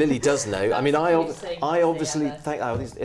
Lily does know. I mean, I obviously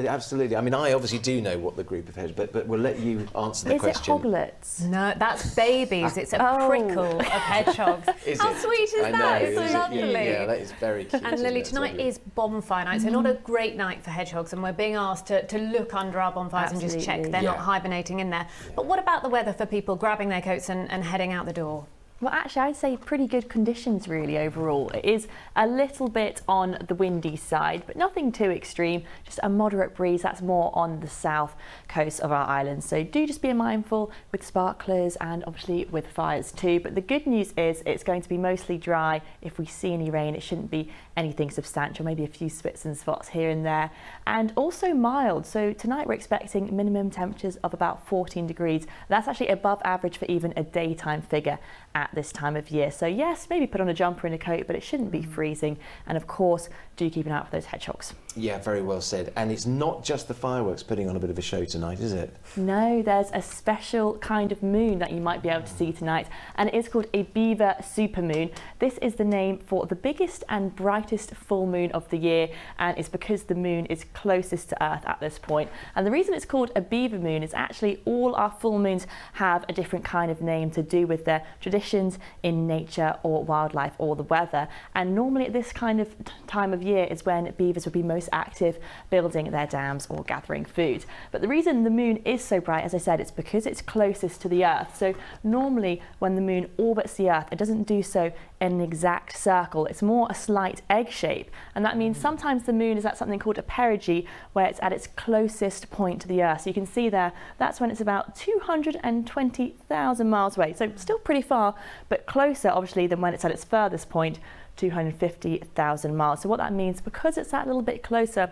absolutely. I mean, I obviously do know what the group of hedgehogs, but we'll let you answer the question. Is it hoglets? No, that's babies. It's a prickle of hedgehogs. How sweet is that? It's so lovely. Yeah, that is very cute. And Lily, tonight is bonfire night, so not a great night for hedgehogs, and we're being asked to look under our bonfires and just check they're not hibernating in there. But what about the weather for people grabbing their coats and heading out the door? Well, actually, I'd say pretty good conditions really overall. It is a little bit on the windy side, but nothing too extreme, just a moderate breeze. That's more on the south coast of our island. So do just be mindful with sparklers and obviously with fires too. But the good news is it's going to be mostly dry. If we see any rain, it shouldn't be anything substantial, maybe a few spits and spots here and there. And also mild. So tonight we're expecting minimum temperatures of about 14 degrees. That's actually above average for even a daytime figure at this time of year. So yes, maybe put on a jumper and a coat, but it shouldn't be freezing. And of course, do keep an eye out for those hedgehogs. Yeah, very well said. And it's not just the fireworks putting on a bit of a show tonight, is it? No, there's a special kind of moon that you might be able to see tonight, and it is called a beaver supermoon. This is the name for the biggest and brightest full moon of the year, and it's because the moon is closest to Earth at this point. And the reason it's called a beaver moon is actually all our full moons have a different kind of name to do with their traditions in nature or wildlife or the weather. And normally at this kind of time of year is when beavers would be most active building their dams or gathering food. But the reason the moon is so bright, as I said, it's because it's closest to the Earth. So normally when the moon orbits the Earth, it doesn't do so in an exact circle. It's more a slight egg shape. And that means sometimes the moon is at something called a perigee, where it's at its closest point to the Earth. So you can see there, that's when it's about 220,000 miles away. So still pretty far, but closer obviously than when it's at its furthest point, 250,000 miles. So what that means, because it's that little bit closer,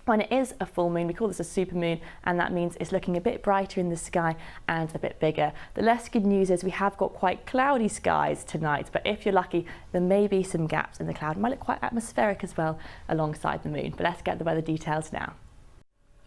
when it is a full moon, we call this a supermoon, and that means it's looking a bit brighter in the sky and a bit bigger. The less good news is we have got quite cloudy skies tonight, but if you're lucky, there may be some gaps in the cloud. It might look quite atmospheric as well alongside the moon. But let's get the weather details now.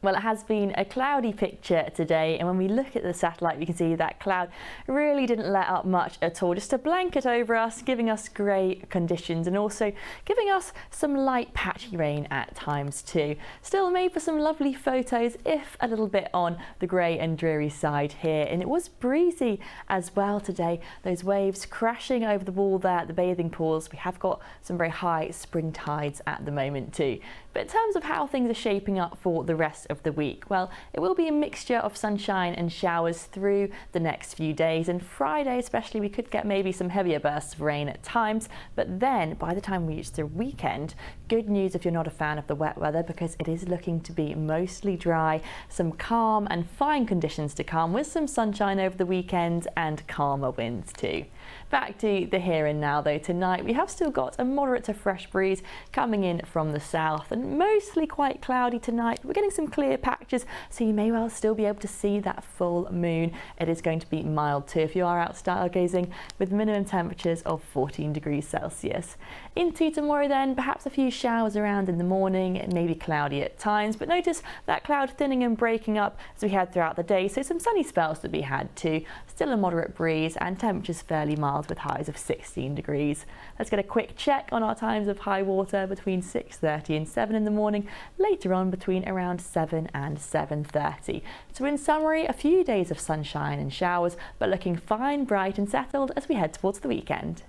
Well, it has been a cloudy picture today, and when we look at the satellite, we can see that cloud really didn't let up much at all, just a blanket over us, giving us grey conditions and also giving us some light patchy rain at times too. Still made for some lovely photos, if a little bit on the grey and dreary side here. And it was breezy as well today, those waves crashing over the wall there at the bathing pools. We have got some very high spring tides at the moment too. But in terms of how things are shaping up for the rest of the week, well, it will be a mixture of sunshine and showers through the next few days, and Friday especially we could get maybe some heavier bursts of rain at times. But then by the time we reach the weekend, good news if you're not a fan of the wet weather, because it is looking to be mostly dry, some calm and fine conditions to come with some sunshine over the weekend and calmer winds too. Back to the here and now though, tonight we have still got a moderate to fresh breeze coming in from the south, and mostly quite cloudy tonight. We're getting some clear patches, so you may well still be able to see that full moon. It is going to be mild too if you are out stargazing, with minimum temperatures of 14 degrees Celsius. Into tomorrow then, perhaps a few showers around in the morning. It may be cloudy at times, but notice that cloud thinning and breaking up as we head throughout the day, so some sunny spells to be had too. Still a moderate breeze and temperatures fairly mild with highs of 16 degrees. Let's get a quick check on our times of high water between 6:30 and 7 in the morning, later on between around 7 and 7:30. So in summary, a few days of sunshine and showers, but looking fine, bright and settled as we head towards the weekend.